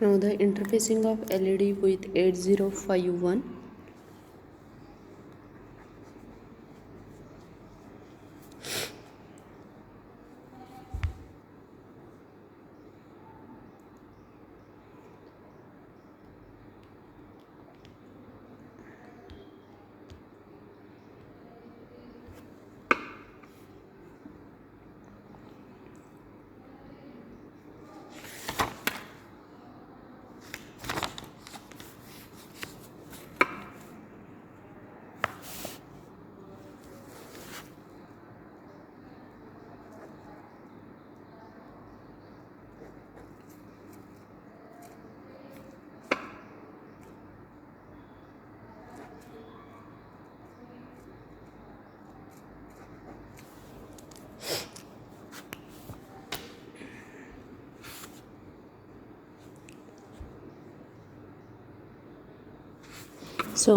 Now the interfacing of LED with 8051. So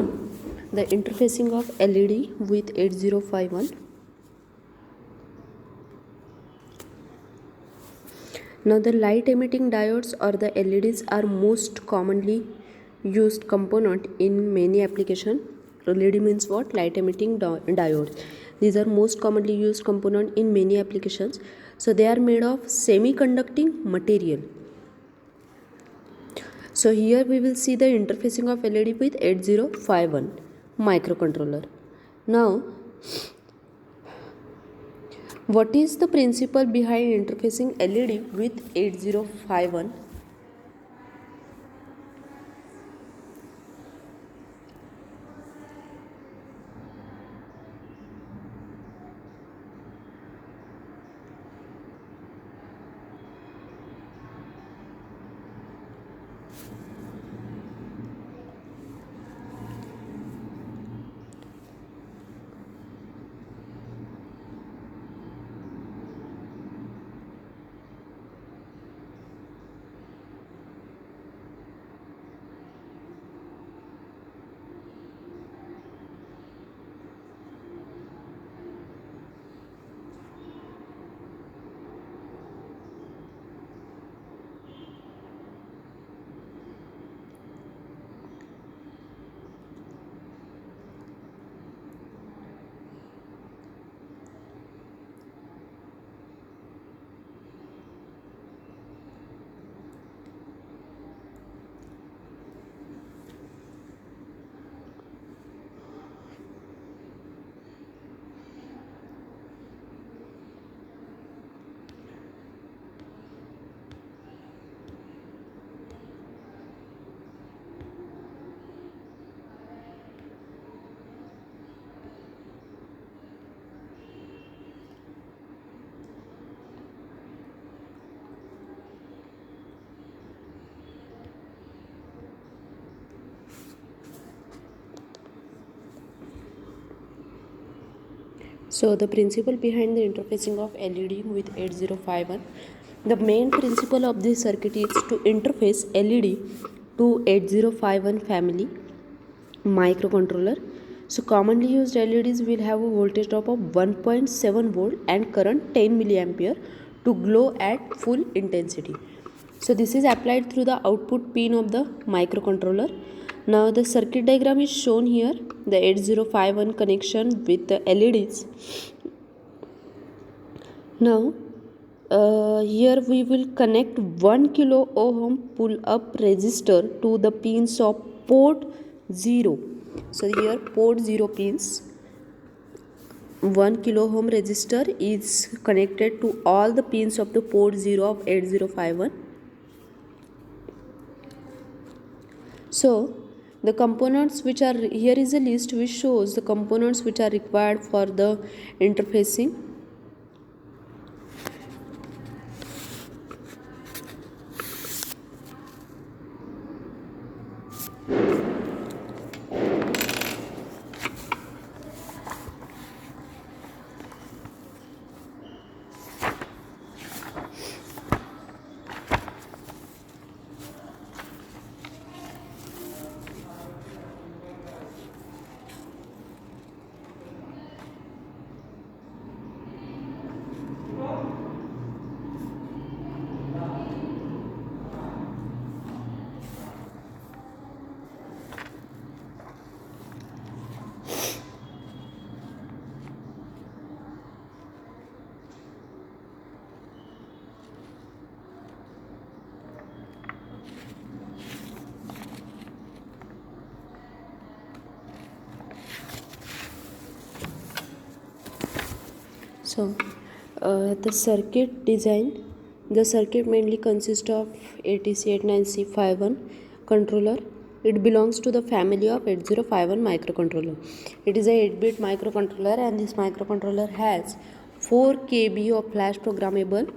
the interfacing of LED with 8051. Now the light emitting diodes or the LEDs are most commonly used component in many applications. LED means what? Light emitting diodes. These are most commonly used component in many applications. So they are made of semiconducting material. So here we will see the interfacing of LED with 8051 microcontroller. Now, what is the principle behind interfacing LED with 8051? So the principle behind the interfacing of LED with 8051. The main principle of this circuit is to interface LED to 8051 family microcontroller. So commonly used LEDs will have a voltage drop of 1.7 volt and current 10 milliampere to glow at full intensity. So this is applied through the output pin of the microcontroller. Now the circuit diagram is shown here. The 8051 connection with the LEDs. Now here we will connect 1 kilo ohm pull up resistor to the pins of port 0. So here port 0 pins, 1 kilo ohm resistor is connected to all the pins of the port 0 of 8051. So the components which are here is a list which shows the components which are required for the interfacing. So, the circuit design. The circuit mainly consists of ATC89C51 controller. It belongs to the family of 8051 microcontroller. It is a 8-bit microcontroller, and this microcontroller has 4 KB of flash programmable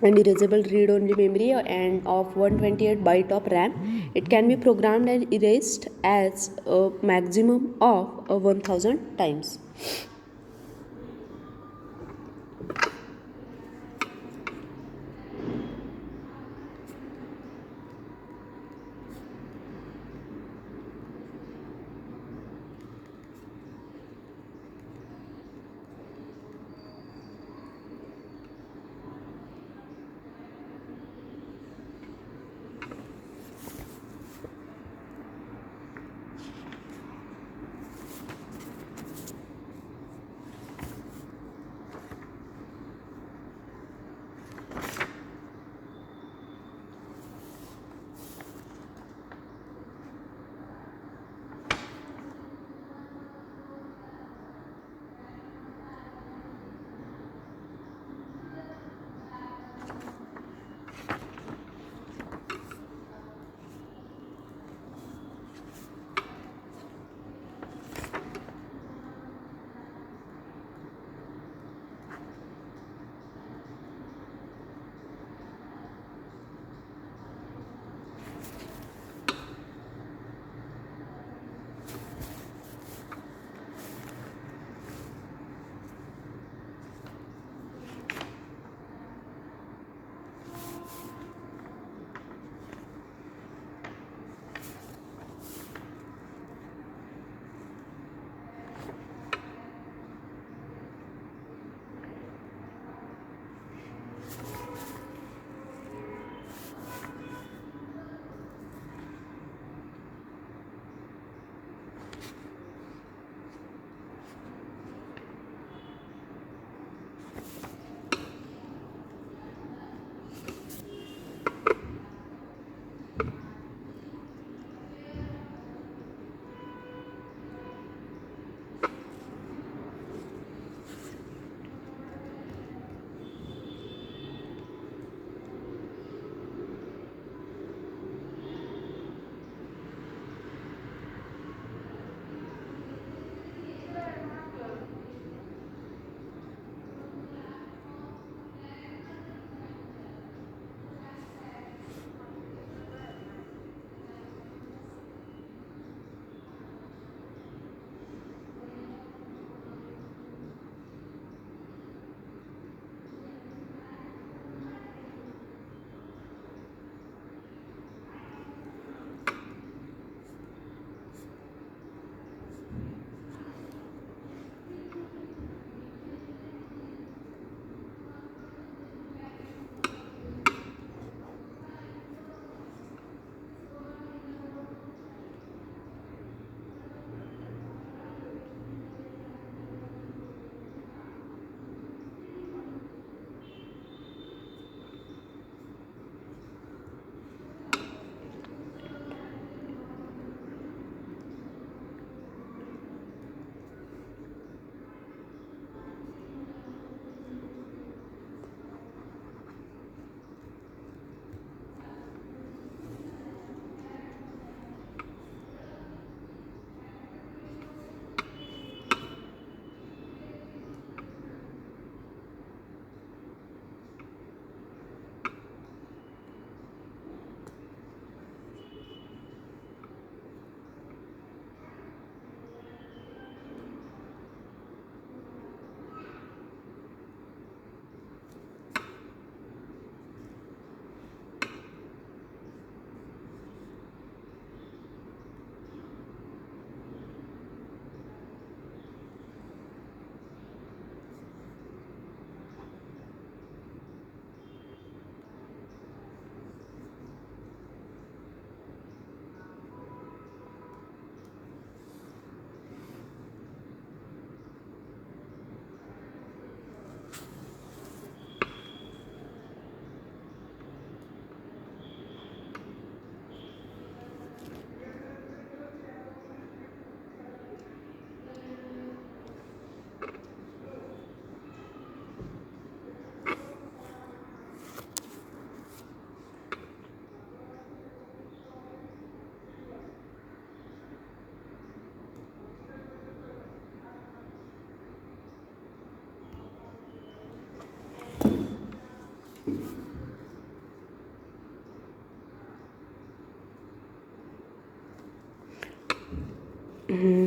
and erasable read-only memory and of 128 byte of RAM. It can be programmed and erased as a maximum of 1000 times.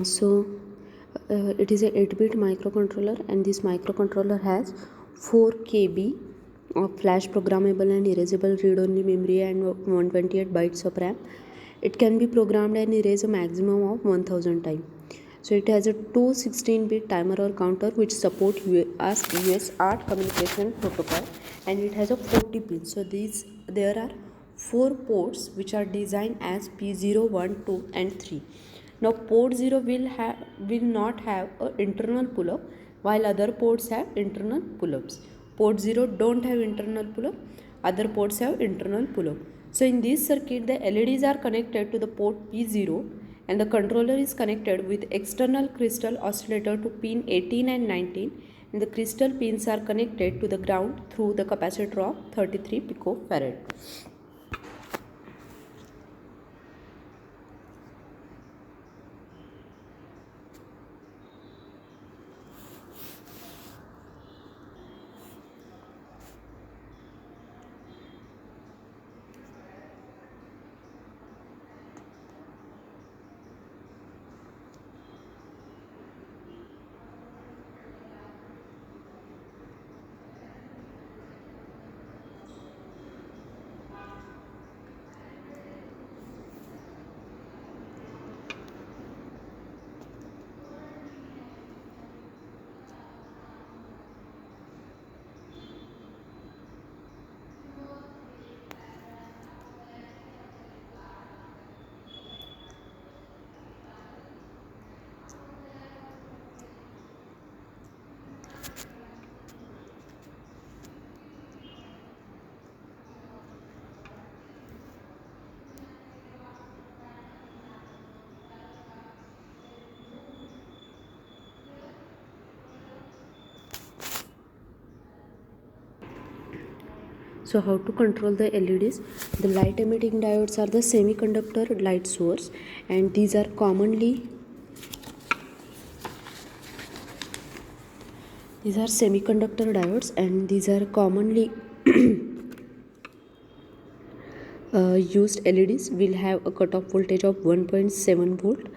It is a 8-bit microcontroller, and this microcontroller has 4 KB of flash programmable and erasable read-only memory and 128 bytes of RAM. It can be programmed and erased a maximum of 1000 times. So it has a 216-bit timer or counter which support USART communication protocol, and it has a 40 pins. So there are 4 ports which are designed as P0, 1, 2 and 3. Now port 0 will not have an internal pull-up, while other ports have internal pull-ups. Port 0 don't have internal pull-up, other ports have internal pull-up. So in this circuit, the LEDs are connected to the port P0, and the controller is connected with external crystal oscillator to pin 18 and 19, and the crystal pins are connected to the ground through the capacitor of 33 picofarad. So how to control the LEDs? The light emitting diodes are the semiconductor light source, and these are semiconductor diodes, and these are commonly used LEDs. Will have a cutoff voltage of 1.7 volt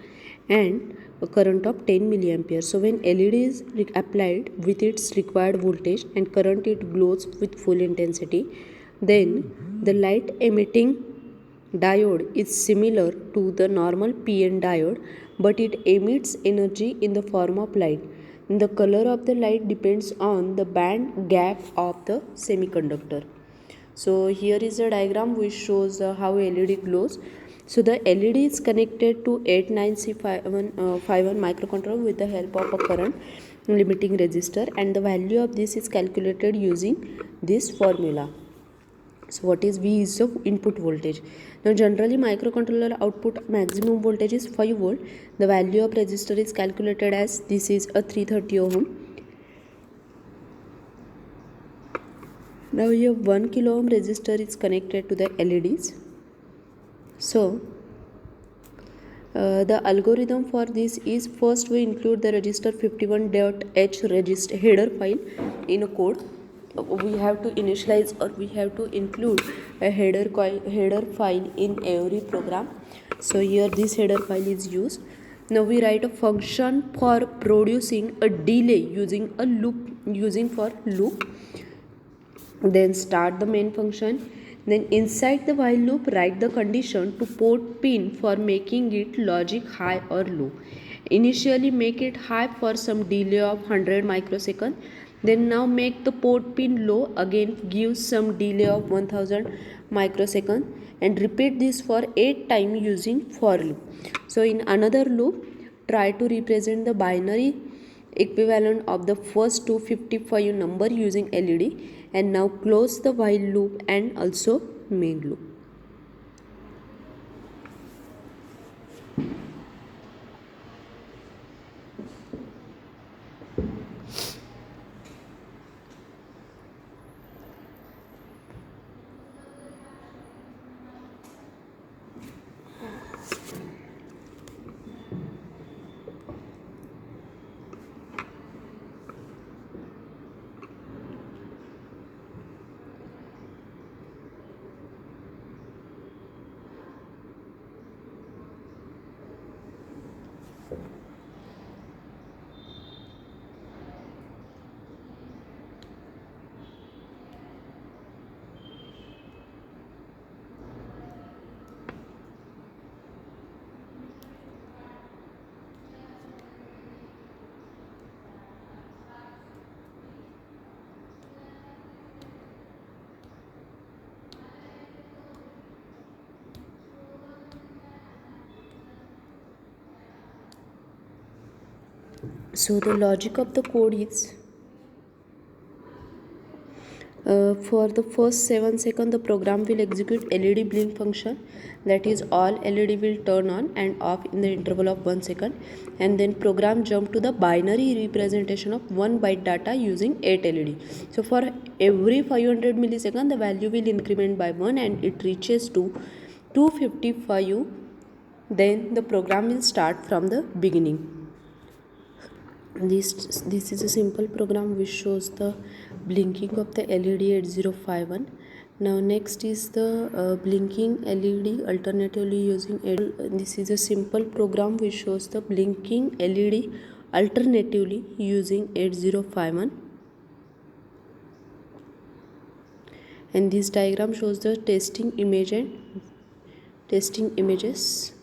and a current of 10 milliampere. So when LED is applied with its required voltage and current, it glows with full intensity. Then the light emitting diode is similar to the normal PN diode, but it emits energy in the form of light. The color of the light depends on the band gap of the semiconductor. So here is a diagram which shows how LED glows. So the LED is connected to 89C51 microcontroller with the help of a current limiting resistor, and the value of this is calculated using this formula. So what is V is the input voltage. Now generally microcontroller output maximum voltage is 5 volt. The value of resistor is calculated as this is a 330 ohm. Now here 1 kilo ohm resistor is connected to the LEDs. So the algorithm for this is, first we include the register 51.h register header file in a code. We have to initialize, or we have to include a header file in every program. So here this header file is used. Now we write a function for producing a delay using for loop. Then start the main function. Then inside the while loop, write the condition to port pin for making it logic high or low. Initially make it high for some delay of 100 microsecond. Then now make the port pin low, again give some delay of 1000 microsecond, and repeat this for 8 times using for loop. So in another loop, try to represent the binary equivalent of the first 255 number using LED, and now close the while loop and also main loop. So the logic of the code is, for the first 7 seconds the program will execute LED blink function, that is all LED will turn on and off in the interval of 1 second, and then program jump to the binary representation of 1 byte data using 8 LED. So for every 500 millisecond the value will increment by 1 and it reaches to 255. Then the program will start from the beginning. This is a simple program which shows the blinking of the LED 8051. Now next is the blinking LED alternatively using this is a simple program which shows the blinking LED alternatively using 8051, and this diagram shows the testing image and testing images.